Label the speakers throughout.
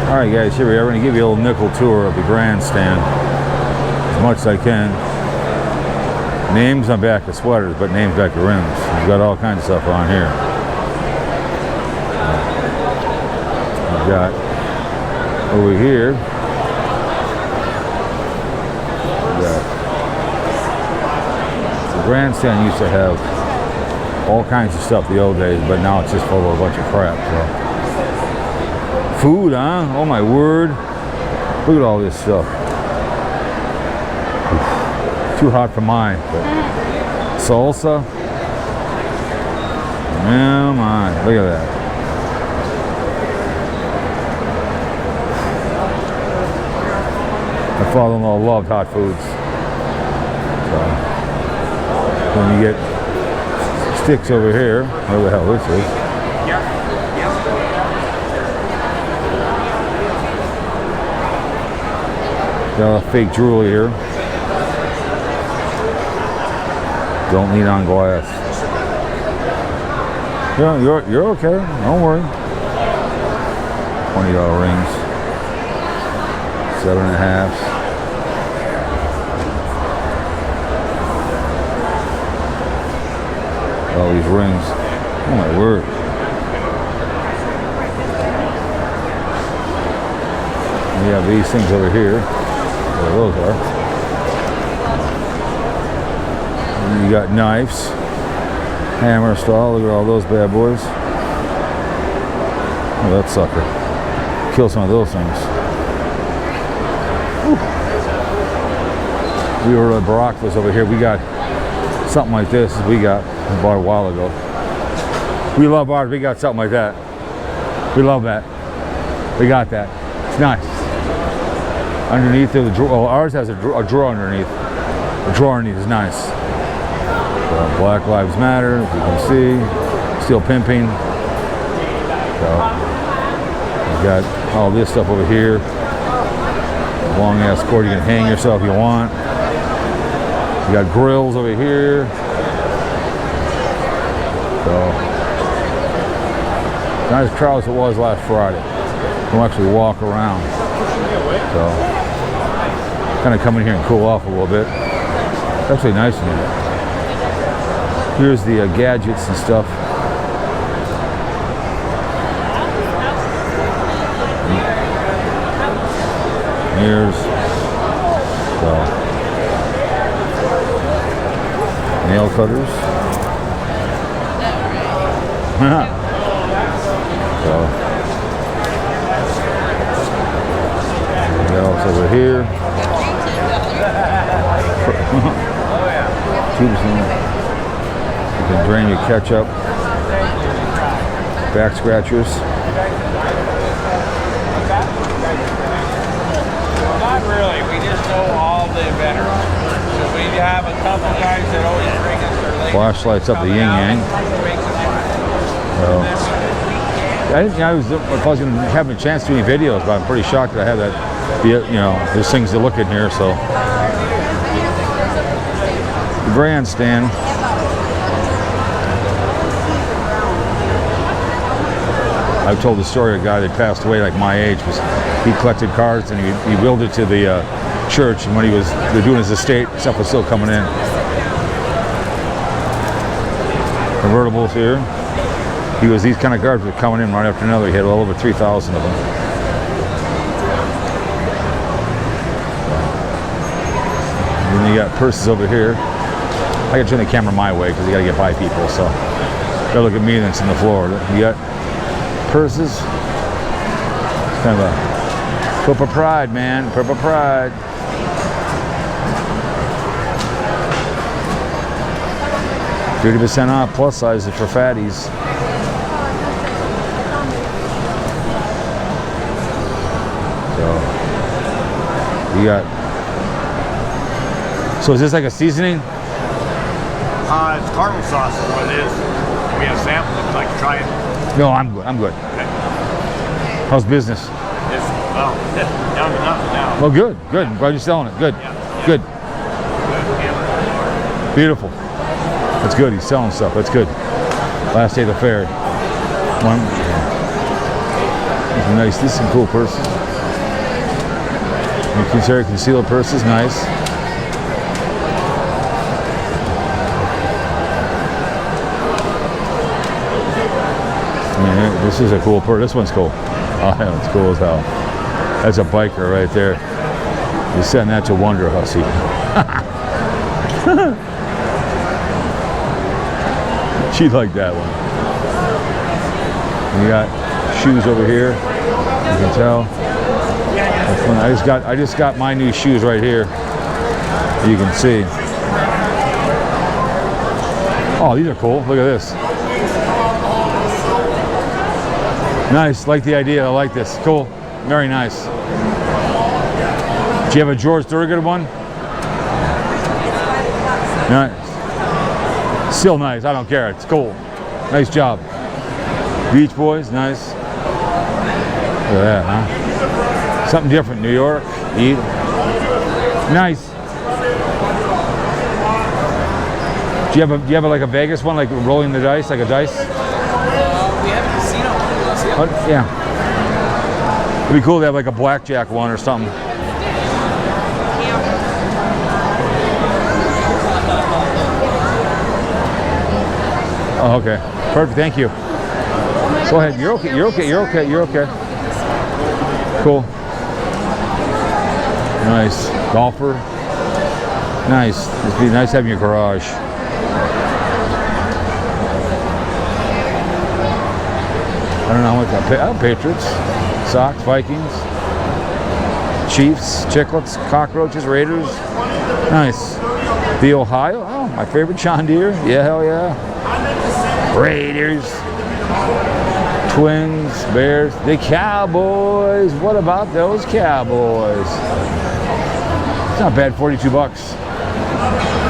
Speaker 1: Alright guys, here we are. We're going to give you a little nickel tour of the Grandstand as much as I can. Names on back of sweaters, but names back of rims. We've got all kinds of stuff on here. We've got over here, the Grandstand used to have all kinds of stuff the old days, but now it's just full of a bunch of crap. So. Food, huh? Oh my word. Look at all this stuff. Too hot for mine, but salsa. Oh my, look at that. My father-in-law loved hot foods. So when you get sticks over here, where the hell this is. Got a fake jewelry here. Don't need on glass. Yeah, you're okay. Don't worry. $20 rings. 7.5. All these rings. Oh my word. We have these things over here. Where those are. And you got knives. Hammer style. Look at all those bad boys. Oh, that sucker. Kill some of those things. Whew. We were at Barackless over here. We got something like this. We bought a while ago. We love ours. We got something like that. We love that. We got that. It's nice. Underneath the drawer. Well, ours has a drawer underneath. The drawer underneath is nice. So, Black Lives Matter, as you can see. Still pimping. So, we've got all this stuff over here. Long ass cord. You can hang yourself if you want. You got grills over here. So, not as crowded as it was last Friday. You can actually walk around. So, kind of come in here and cool off a little bit. It's actually nice in here. Here's the gadgets and stuff. Here's nail cutters. So, what else over here? 2%. You can drain your ketchup. Back scratchers.
Speaker 2: Well, not really. We just know all the veterans. So we have a couple guys that always bring us their ladies.
Speaker 1: Flashlights up the yin yang. I didn't think I was going to have a chance to do any videos, but I'm pretty shocked that I have that. You know, there's things to look at here. So, the Grandstand. I've told the story of a guy that passed away like my age. He collected cars and he wheeled it to the church, and when they're doing his estate, stuff was still coming in. Convertibles here. These kind of cars were coming in right after another. He had well over 3,000 of them. And then you got purses over here. I gotta turn the camera my way because you gotta get by people, so gotta look at me that's in the floor. You got purses. Kind of a purple pride, man. Purple pride. $30% off plus sizes for fatties. So you got. So is this like a seasoning?
Speaker 3: It's caramel sauce is what it is. We have samples. Would you like to try it?
Speaker 1: No, I'm good. I'm good.
Speaker 3: Okay.
Speaker 1: How's business?
Speaker 3: It's, well, down to nothing now.
Speaker 1: Well, good. Good. I'm glad you're selling it. Good.
Speaker 3: Yeah.
Speaker 1: Good. Beautiful. That's good. He's selling stuff. That's good. Last day of the fair. These are nice. These are some cool purses. You consider concealer purses nice. Yeah, this is a cool purse. This one's cool. Oh, yeah, it's cool as hell. That's a biker right there. You send that to Wonder Hussy. She liked that one. You got shoes over here. You can tell. That's fun. I just got my new shoes right here. You can see. Oh, these are cool. Look at this. Nice. Like the idea. I like this. Cool. Very nice. Do you have a George Thorogood one? Nice. Still nice. I don't care. It's cool. Nice job. Beach Boys. Nice. Look at that, huh? Something different. New York. Eat. Nice. Do you have like a Vegas one, like rolling the dice, like a dice?
Speaker 4: We have a casino one.
Speaker 1: Yeah. It'd be cool to have like a blackjack one or something. Oh, okay. Perfect. Thank you. Go ahead. You're okay. You're okay. You're okay. You're okay. Cool. Nice. Golfer. Nice. It'd be nice having your garage. I don't know how much Patriots, Sox, Vikings, Chiefs, Chicklets, Cockroaches, Raiders. Nice. The Ohio. Oh, my favorite John Deere. Yeah, hell yeah. Raiders, Twins, Bears, the Cowboys. What about those Cowboys? It's not bad, 42 bucks.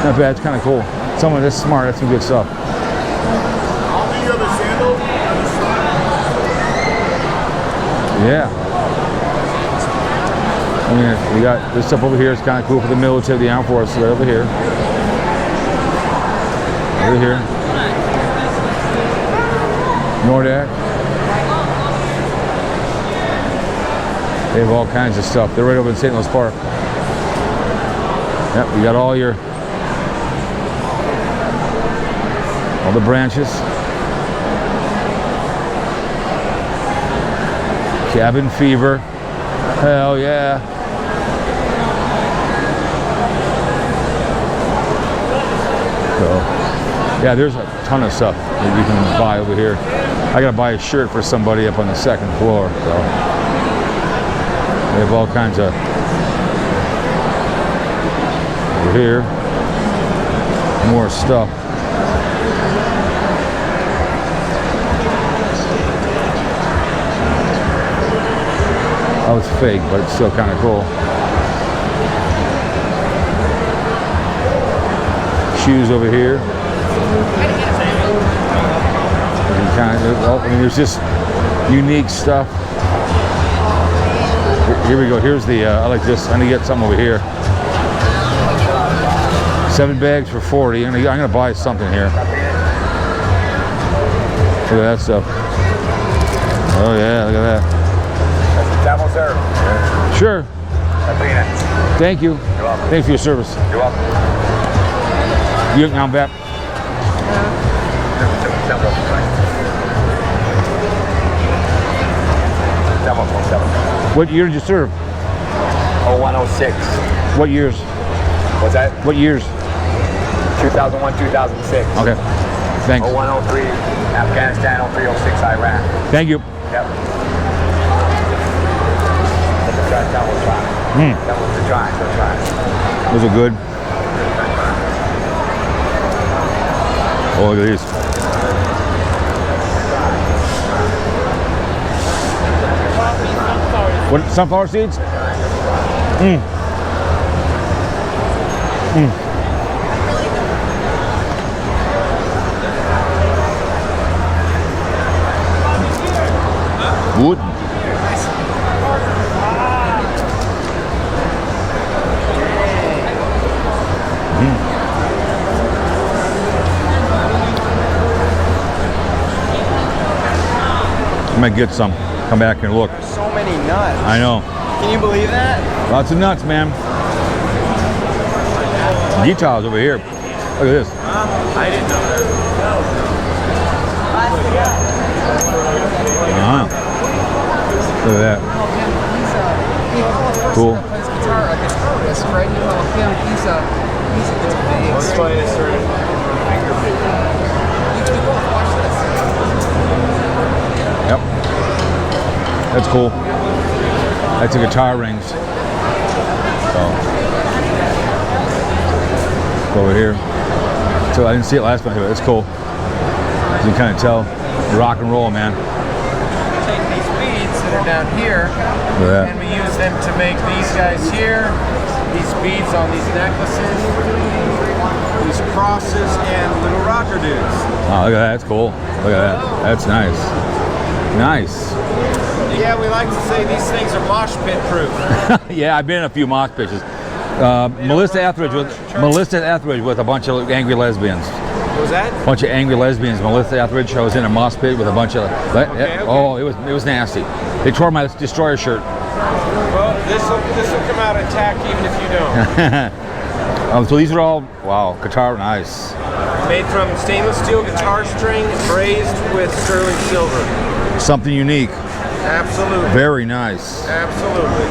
Speaker 1: Not bad, it's kind of cool. Someone that's smart, that's some good stuff. Yeah. I mean, we got this stuff over here. It's kind of cool for the military, the armed forces, right over here. Over here. Nordak. They have all kinds of stuff. They're right over in St. Louis Park. Yep, we got all the branches. Cabin Fever. Hell yeah. So, yeah, there's a ton of stuff that you can buy over here. I gotta buy a shirt for somebody up on the second floor. So they have all kinds of over here. More stuff. Oh, it's fake, but it's still kind of cool. Shoes over here. I mean, there's just unique stuff. Here we go. Here's the, I like this. I'm gonna get something over here. 7 bags for 40. I'm gonna buy something here. Look at that stuff. Oh yeah, look at that.
Speaker 3: Double serve.
Speaker 1: Sure. Thank you.
Speaker 3: You're welcome.
Speaker 1: Thanks for your service.
Speaker 3: You're welcome.
Speaker 1: I'm back. What year did you serve?
Speaker 3: 0106.
Speaker 1: What years?
Speaker 3: What's that?
Speaker 1: What years?
Speaker 3: 2001, 2006.
Speaker 1: Okay. Thanks.
Speaker 3: 0103, Afghanistan, 0306, Iraq.
Speaker 1: Thank you.
Speaker 3: Yep. That was trying. That was the trying.
Speaker 1: Those are good. Oh, look at these. What, sunflower seeds? Good. I might get some. come back and look.
Speaker 4: So many nuts.
Speaker 1: I know.
Speaker 4: Can you believe that?
Speaker 1: Lots of nuts, man. Guitars over here. Look at this.
Speaker 4: I didn't know that.
Speaker 1: Look at that. Cool.
Speaker 4: Plays guitar, a guitarist, right? You know him. He's a big.
Speaker 3: Let's play this sort of finger picking.
Speaker 4: You can go watch this.
Speaker 1: Yep. That's cool. That's a guitar rings. So. Over here. So I didn't see it last time, but it's cool. You can kind of tell rock and roll, man.
Speaker 4: Take these beads that are down here,
Speaker 1: Look at that.
Speaker 4: and we use them to make these guys here, these beads on these necklaces, these crosses, and little rocker dudes.
Speaker 1: Oh, look at that. That's cool. Look at that. That's nice. Nice.
Speaker 4: Yeah, we like to say these things are mosh pit proof.
Speaker 1: Yeah, I've been in a few mosh pitches. Melissa Etheridge with a bunch of angry lesbians.
Speaker 4: What was that?
Speaker 1: Bunch of angry lesbians. Melissa Etheridge. I was in a mosh pit with a bunch of. Oh, it was nasty. They tore my Destroyer shirt.
Speaker 4: Well, this will come out intact even if you don't.
Speaker 1: So these are all guitar, nice.
Speaker 4: Made from stainless steel guitar string, brazed with sterling silver.
Speaker 1: Something unique.
Speaker 4: Absolutely.
Speaker 1: Very nice.
Speaker 4: Absolutely.